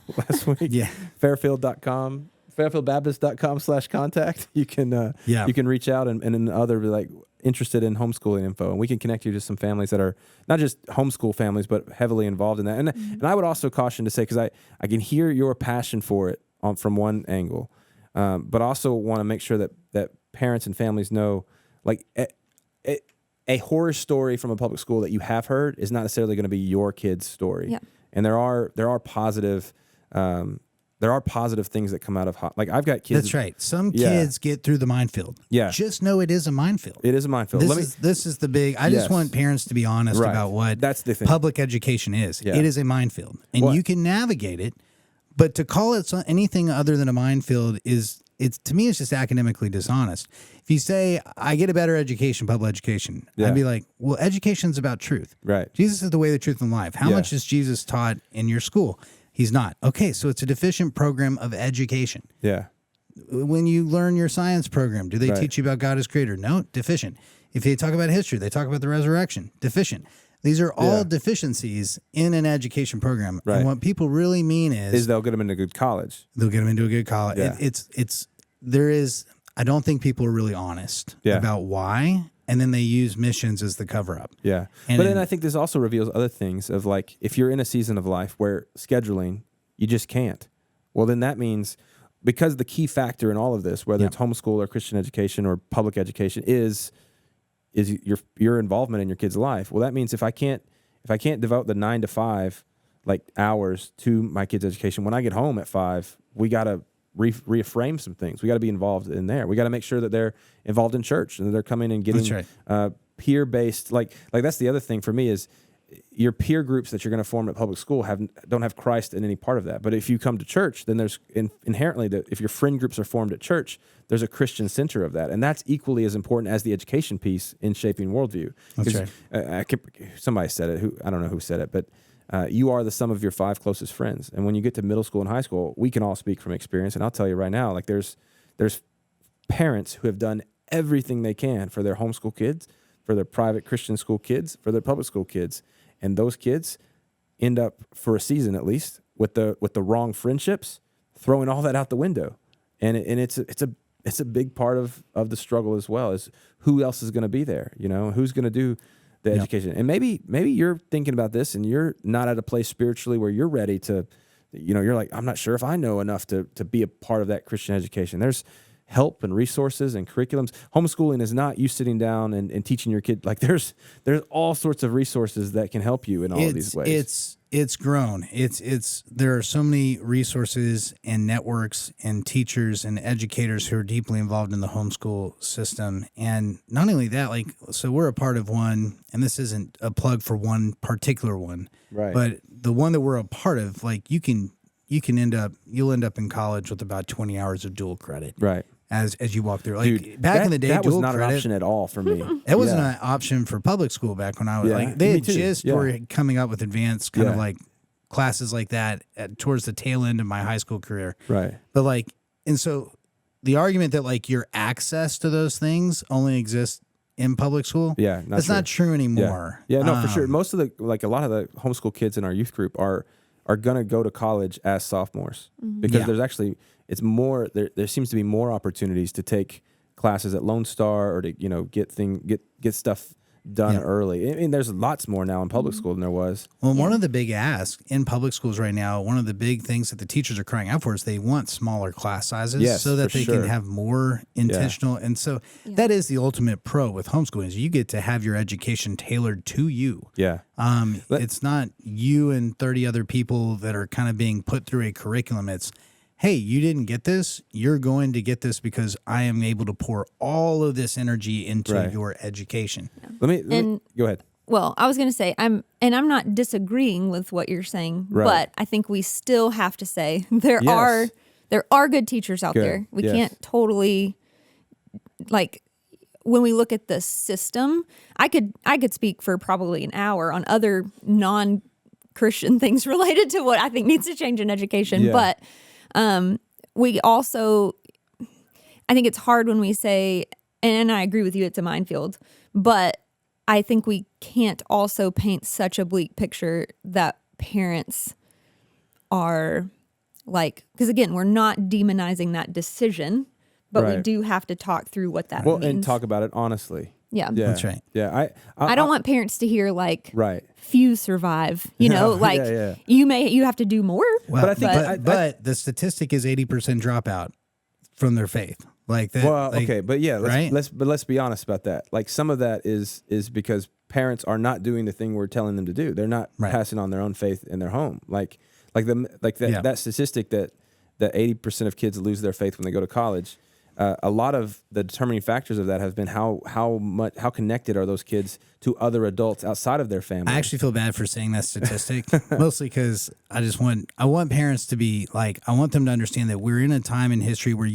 week? Yeah. Fairfield.com. fairfieldbaptist.com/contact. You can you can reach out and then other like interested in homeschooling info, and we can connect you to some families that are not just homeschool families but heavily involved in that. And I would also caution to say, because I can hear your passion for it from one angle, but also want to make sure that parents and families know, like a horror story from a public school that you have heard is not necessarily going to be your kid's story. Yeah. And there are positive things that come out of like I've got kids. That's right. Some kids get through the minefield. Yeah. Just know it is a minefield. It is a minefield. This is the big. I just want parents to be honest about what that's the thing. Public education is. Yeah. It is a minefield, and you can navigate it. But to call it anything other than a minefield to me, it's just academically dishonest. If you say, I get a better education, public education, I'd be like, well, education's about truth. Right. Jesus is the way, the truth, and life. How much is Jesus taught in your school? He's not. Okay, so it's a deficient program of education. Yeah. When you learn your science program, do they teach you about God as creator? No, deficient. If they talk about history, they talk about the resurrection, deficient. These are all deficiencies in an education program. Right. And what people really mean is they'll get them into a good college. They'll get them into a good college. Yeah. I don't think people are really honest about why, and then they use missions as the cover up. Yeah. But then I think this also reveals other things of like, if you're in a season of life where scheduling, you just can't. Well, then that means, because the key factor in all of this, whether it's homeschool or Christian education or public education, is your involvement in your kid's life. Well, that means if I can't devote the 9 to 5 like hours to my kid's education, when I get home at 5, we got to reframe some things. We got to be involved in there. We got to make sure that they're involved in church and that they're coming and getting peer-based. Like that's the other thing for me is your peer groups that you're going to form at public school don't have Christ in any part of that. But if you come to church, then there's inherently if your friend groups are formed at church, there's a Christian center of that, and that's equally as important as the education piece in shaping worldview. That's right. Somebody said it. I don't know who said it, but you are the sum of your 5 closest friends. And when you get to middle school and high school, we can all speak from experience. And I'll tell you right now, like there's parents who have done everything they can for their homeschool kids, for their private Christian school kids, for their public school kids. And those kids end up, for a season at least, with the wrong friendships, throwing all that out the window. And it's a big part of the struggle as well, is who else is going to be there, who's going to do the education. And maybe you're thinking about this and you're not at a place spiritually where you're ready to, you're like, I'm not sure if I know enough to be a part of that Christian education. There's help and resources and curriculums. Homeschooling is not you sitting down and teaching your kid. Like there's all sorts of resources that can help you in all of these ways. It's grown. There are so many resources and networks and teachers and educators who are deeply involved in the homeschool system. And not only that, so we're a part of one, and this isn't a plug for one particular one, right? But the one that we're a part of, you'll end up in college with about 20 hours of dual credit, right? As you walk through, Dude, back in the day, that was not credit, an option at all for me. It wasn't an option for public school back when I was they had just were coming up with advanced kind of like classes like that towards the tail end of my high school career, right? But and so the argument that your access to those things only exists in public school, that's not true anymore. Yeah, no, for sure. Most of a lot of the homeschool kids in our youth group are going to go to college as sophomores because there's actually. It's more there seems to be more opportunities to take classes at Lone Star or to get stuff done early. I mean, there's lots more now in public school than there was. Well, one of the big asks in public schools right now, one of the big things that the teachers are crying out for is they want smaller class sizes so that they can have more intentional. And so that is the ultimate pro with homeschooling is you get to have your education tailored to you. Yeah. It's not you and 30 other people that are kind of being put through a curriculum. It's, hey, you didn't get this. You're going to get this because I am able to pour all of this energy into your education. Yeah. Let me go ahead. Well, I was going to say I'm not disagreeing with what you're saying, but I think we still have to say there are good teachers out there. We can't totally when we look at the system. I could speak for probably an hour on other Christian things related to what I think needs to change in education. Yeah. But we also, I think it's hard when we say, and I agree with you, it's a minefield, but I think we can't also paint such a bleak picture that parents are like, because again, we're not demonizing that decision, but we Right. do have to talk through what that Well, means. and talk about it honestly. Yeah. Yeah, That's right. Yeah, I don't want parents to hear like Right. few survive, you know, Yeah, like yeah. you have to do more. Well, But I think- but the statistic is 80% dropout from their faith. Like that. Well, like, okay, but yeah, right? let's be honest about that. Like some of that is because parents are not doing the thing we're telling them to do. They're not Right. passing on their own faith in their home. Like that Yeah. that statistic that 80% of kids lose their faith when they go to college. A lot of the determining factors of that have been how connected are those kids to other adults outside of their family. I actually feel bad for saying that statistic, mostly because I want parents to be like, I want them to understand that we're in a time in history where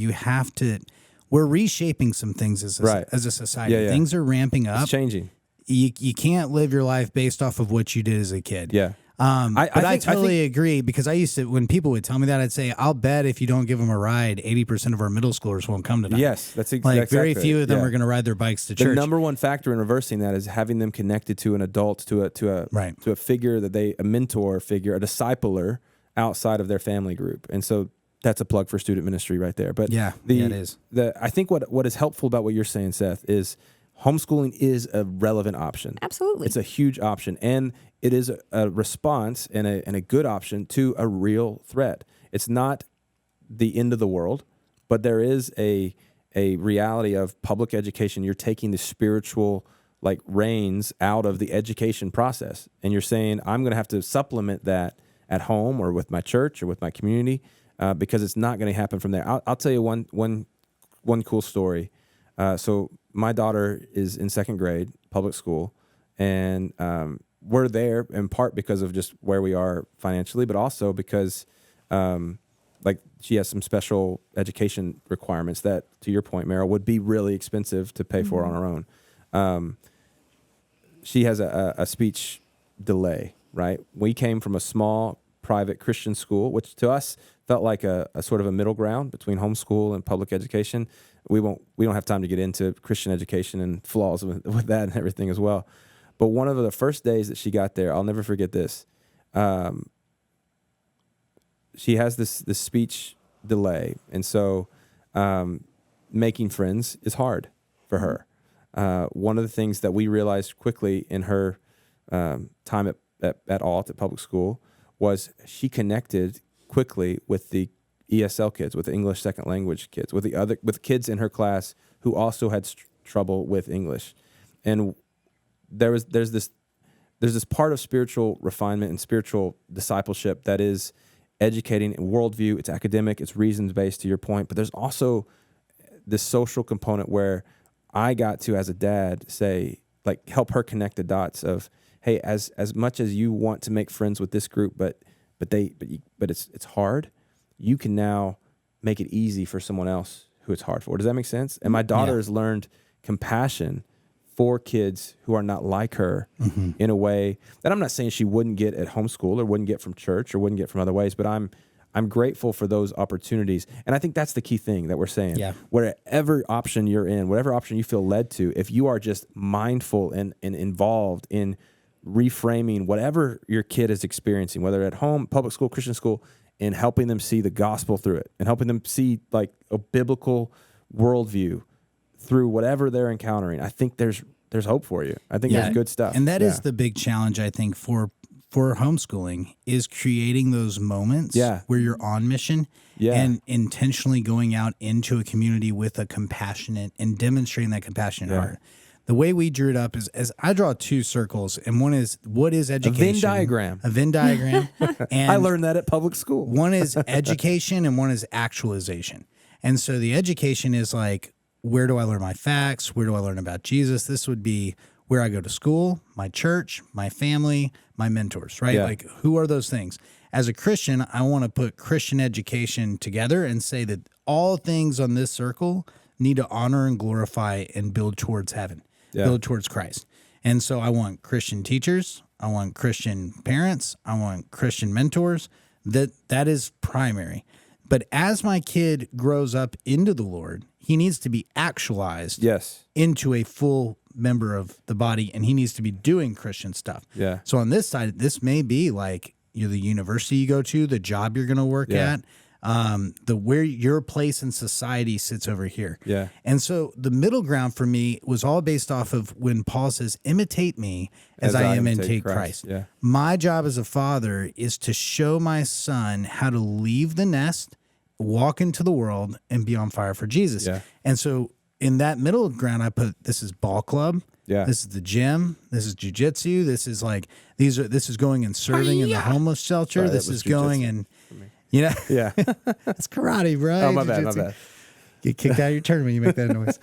we're reshaping some things as Right. a society. Yeah, yeah. Things are ramping up. It's changing. You can't live your life based off of what you did as a kid. Yeah. But I totally agree, because I used to, when people would tell me that, I'd say, I'll bet if you don't give them a ride, 80% of our middle schoolers won't come tonight. Yes, that's Like exactly very few of them yeah. are going to ride their bikes to The church. number one factor in reversing that is having them connected to an adult, to a figure a mentor figure, a discipler outside of their family group. And so that's a plug for student ministry right there. But Yeah, it is. I think what is helpful about what you're saying, Seth, is homeschooling is a relevant option. Absolutely. It's a huge option, and it is a response and a good option to a real threat. It's not the end of the world, but there is a reality of public education. You're taking the spiritual reins out of the education process, and you're saying, I'm going to have to supplement that at home or with my church or with my community, because it's not going to happen from there. I'll tell you one cool story. So my daughter is in second grade, public school, and we're there in part because of just where we are financially, but also because she has some special education requirements that, to your point, Meryl, would be really expensive to pay for on her own. She has a speech delay, right? We came from a small private Christian school, which to us felt like a sort of a middle ground between homeschool and public education. We don't have time to get into Christian education and flaws with that and everything as well. But one of the first days that she got there, I'll never forget this. She has this speech delay, and so making friends is hard for her. One of the things that we realized quickly in her time at Alt, at public school, was she connected quickly with the ESL kids, with the English second language kids, with kids in her class who also had trouble with English. And there's this part of spiritual refinement and spiritual discipleship that is educating in worldview. It's academic, it's reasons based, to your point, but there's also this social component where I got to, as a dad, say, help her connect the dots of, hey, as much as you want to make friends with this group, but it's hard, you can now make it easy for someone else who it's hard for. Does that make sense? And my daughter has learned compassion for kids who are not like her in a way that I'm not saying she wouldn't get at homeschool or wouldn't get from church or wouldn't get from other ways, but I'm grateful for those opportunities. And I think that's the key thing that we're saying. Yeah. Whatever option you're in, whatever option you feel led to, if you are just mindful and involved in reframing whatever your kid is experiencing, whether at home, public school, Christian school, and helping them see the gospel through it and helping them see a biblical worldview through whatever they're encountering, I think there's hope for you. I think there's good stuff. And that is the big challenge, I think, for homeschooling, is creating those moments where you're on mission and intentionally going out into a community with a compassionate and demonstrating that compassionate heart. The way we drew it up is, as I draw two circles, and one is, what is education? A Venn diagram. And I learned that at public school. One is education and one is actualization. And so the education is where do I learn my facts? Where do I learn about Jesus? This would be where I go to school, my church, my family, my mentors, right? Yeah. Who are those things? As a Christian, I want to put Christian education together and say that all things on this circle need to honor and glorify and build towards heaven, build towards Christ. And so I want Christian teachers, I want Christian parents. I want Christian mentors. That is primary. But as my kid grows up into the Lord, he needs to be actualized into a full member of the body, and he needs to be doing Christian stuff. Yeah. So on this side, this may be like the university you go to, the job you're going to work at, where your place in society sits over here. Yeah. And so the middle ground for me was all based off of when Paul says, imitate me as I imitate Christ. Yeah. My job as a father is to show my son how to leave the nest, walk into the world, and be on fire for Jesus. Yeah. And so in that middle ground, I put, this is ball club. Yeah. This is the gym. This is jujitsu. This is like, this is going and serving in the homeless shelter. Sorry, this is going and, Yeah. it's karate, bro. Oh, my bad. Get kicked out of your tournament. You make that noise.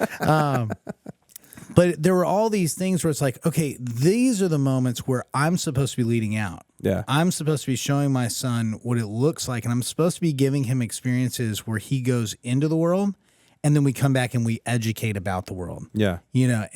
But there were all these things where it's like, okay, these are the moments where I'm supposed to be leading out. Yeah. I'm supposed to be showing my son what it looks like, and I'm supposed to be giving him experiences where he goes into the world, and then we come back and we educate about the world. Yeah.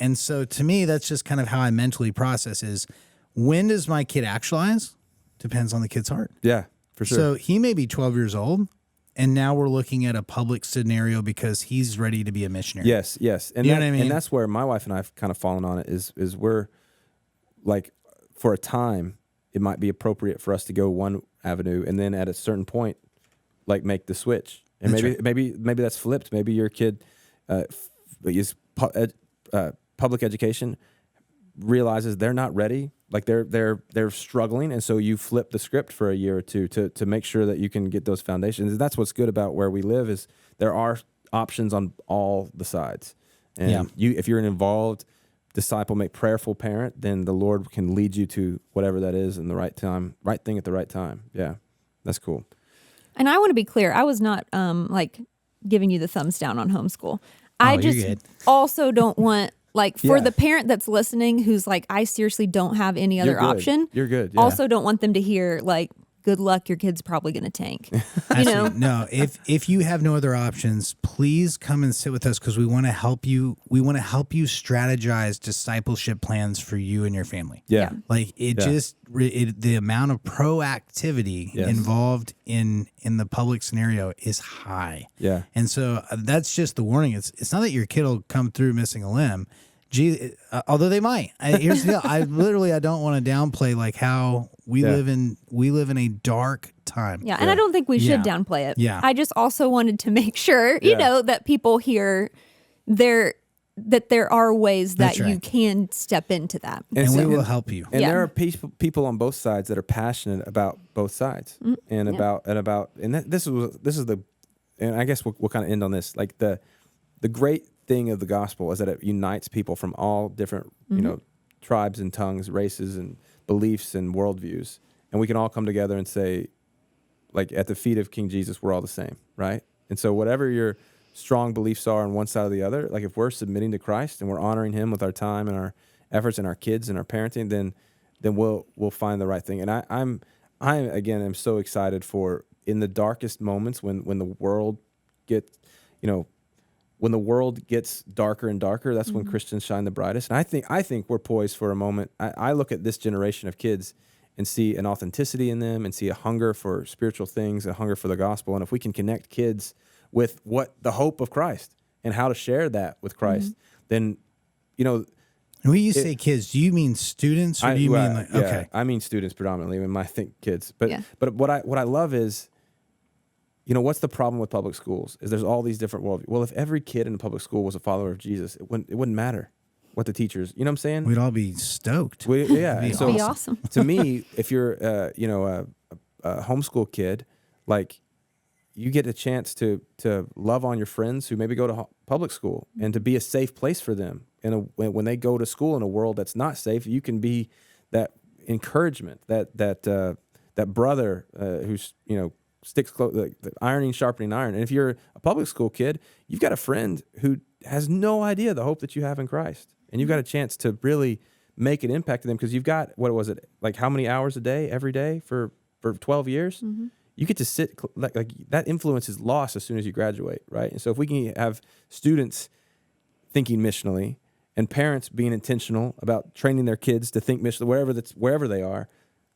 And so to me, that's just kind of how I mentally process is, when does my kid actualize? Depends on the kid's heart. Yeah, for sure. So he may be 12 years old, and now we're looking at a public scenario because he's ready to be a missionary. Yes. And You know what I mean? And that's where my wife and I have kind of fallen on it is we're like, for a time, it might be appropriate for us to go one avenue, and then at a certain point, like, make the switch. And That's maybe that's flipped. Maybe your kid is public education, realizes they're not ready, like they're struggling, and so you flip the script for a year or two to make sure that you can get those foundations. And that's what's good about where we live is there are options on all the sides. And if you're an involved disciple, make prayerful parent, then the Lord can lead you to whatever that is in the right time, right thing at the right time. Yeah, that's cool. And I want to be clear. I was not like giving you the thumbs down on homeschool. I just also don't want, like, for the parent that's listening who's like, I seriously don't have any other option. You're good. Yeah. Also don't want them to hear like, good luck, your kid's probably going to tank. You know? No, if you have no other options, please come and sit with us, because we want to help you. We want to help you strategize discipleship plans for you and your family. Yeah. Like the amount of proactivity involved in the public scenario is high. Yeah. And so that's just the warning. It's not that your kid will come through missing a limb. Although they might. Here's the deal. I don't want to downplay like how we live in a dark time. Yeah, and I don't think we should downplay it. Yeah. I just also wanted to make sure, you know, that people hear that there are ways that you can step into that. And we will help you. And there are people on both sides that are passionate about both sides, and this is the, and I guess we'll kind of end on this. Like the great thing of the gospel is that it unites people from all different, you know, tribes and tongues, races and beliefs and worldviews, and we can all come together and say, like, at the feet of King Jesus, we're all the same, right? And so whatever your strong beliefs are on one side or the other, like, if we're submitting to Christ and we're honoring Him with our time and our efforts and our kids and our parenting, then we'll find the right thing. And I'm again so excited for, in the darkest moments when the world gets, you know, when the world gets darker and darker, that's when Christians shine the brightest. And I think we're poised for a moment. I look at this generation of kids and see an authenticity in them and see a hunger for spiritual things, a hunger for the gospel. And if we can connect kids with what the hope of Christ and how to share that with Christ, then, you know. And when you say kids, do you mean students, or do you mean like, okay? I mean students predominantly when I think kids. But what I love is, you know, what's the problem with public schools is there's all these different worldviews. Well, if every kid in the public school was a follower of Jesus, it wouldn't matter what the teachers, you know what I'm saying? We'd all be stoked. It'd be awesome. To me, if you're, a homeschool kid, like, you get a chance to love on your friends who maybe go to public school and to be a safe place for them. And when they go to school in a world that's not safe, you can be that encouragement, that brother who's, you know, sticks close, the ironing, sharpening iron. And if you're a public school kid, you've got a friend who has no idea the hope that you have in Christ. And you've got a chance to really make an impact to them, because you've got, what was it, like how many hours a day, every day for 12 years? You get to sit, like that influence is lost as soon as you graduate, right? And so if we can have students thinking missionally and parents being intentional about training their kids to think mission wherever they are.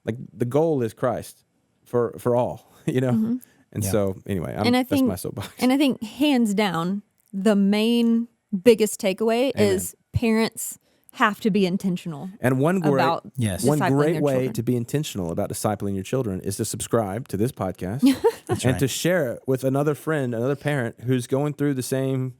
Like the goal is Christ for all, you know? Mm-hmm. And so anyway, that's my soapbox. And I think hands down, the main biggest takeaway is parents have to be intentional. And one great discipling way children. to be intentional about discipling your children is to subscribe to this podcast and to share it with another friend, another parent who's going through the same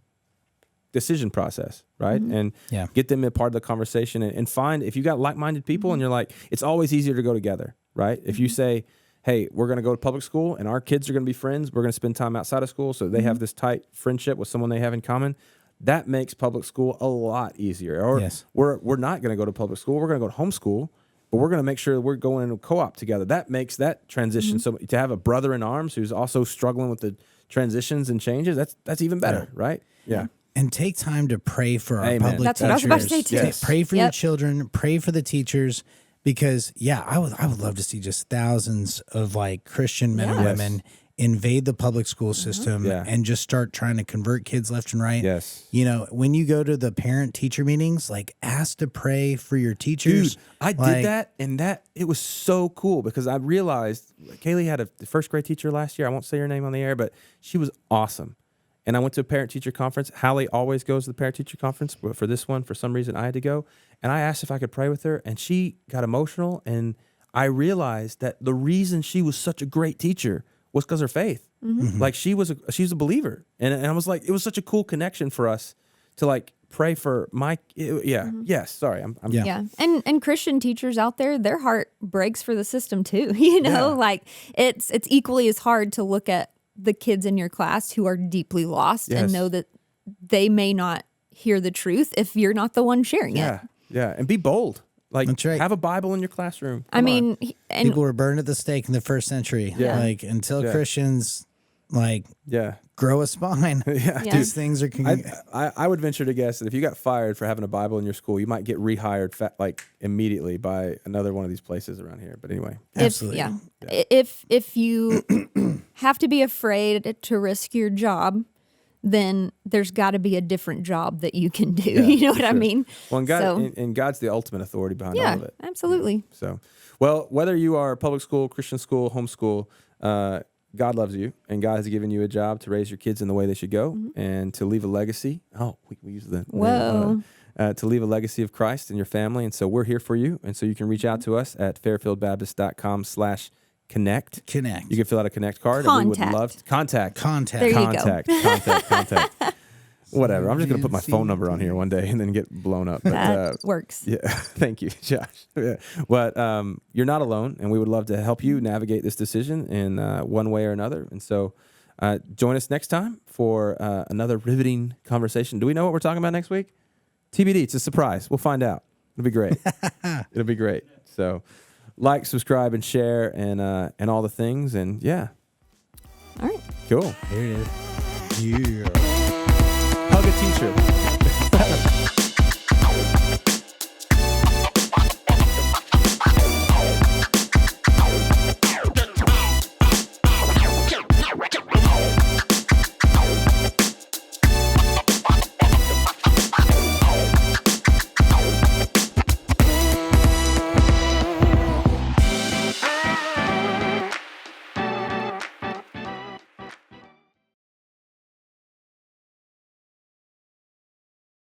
decision process, right? And get them a part of the conversation and find, if you got like-minded people and you're like, it's always easier to go together, right? If you say, hey, we're going to go to public school and our kids are going to be friends, we're going to spend time outside of school so they have this tight friendship with someone they have in common, that makes public school a lot easier. Or we're not going to go to public school, we're going to go to homeschool, but we're going to make sure that we're going in a co-op together. That makes that transition. So to have a brother in arms who's also struggling with the transitions and changes, that's even better, right? Yeah. And take time to pray for our public teachers. That's what I was about to say too. Yes. Pray for your children, pray for the teachers, because I would love to see just thousands of like Christian men and women invade the public school system and just start trying to convert kids left and right. Yes. You know, when you go to the parent-teacher meetings, like ask to pray for your teachers. Dude, I did that, and it was so cool because I realized Kaylee had a first grade teacher last year. I won't say her name on the air, but she was awesome. And I went to a parent-teacher conference. Hallie always goes to the parent-teacher conference, but for this one, for some reason, I had to go. And I asked if I could pray with her, and she got emotional. And I realized that the reason she was such a great teacher was because of her faith. Like she's a believer, and I was like, it was such a cool connection for us to like pray for my yes. Sorry, I'm And Christian teachers out there, their heart breaks for the system too. You know, like it's equally as hard to look at the kids in your class who are deeply lost and know that they may not hear the truth if you're not the one sharing it. Yeah, and be bold. Like, that's right. Have a Bible in your classroom. I mean, and people were burned at the stake in the first century. Yeah. Like until Christians grow a spine. These things are. I would venture to guess that if you got fired for having a Bible in your school, you might get rehired immediately by another one of these places around here. But anyway, absolutely. If you have to be afraid to risk your job, then there's got to be a different job that you can do. You know what I mean? Well, and God's the ultimate authority behind all of it. Absolutely. So, well, whether you are public school, Christian school, homeschool, God loves you, and God has given you a job to raise your kids in the way they should go and to leave a legacy. Oh, we use the to leave a legacy of Christ in your family. And so we're here for you. And so you can reach out to us at fairfieldbaptist.com/connect. You can fill out a connect card. And we would love contact. There you go. Contact. Whatever. I'm just going to put my phone number on here one day and then get blown up. But, that works. Yeah. Thank you, Josh. Yeah. But you're not alone, and we would love to help you navigate this decision in one way or another. And so join us next time for another riveting conversation. Do we know what we're talking about next week? TBD. It's a surprise. We'll find out. It'll be great. It'll be great. So like, subscribe, and share, and all the things. And yeah. All right. Cool. Here it is. Yeah. Hug a teacher.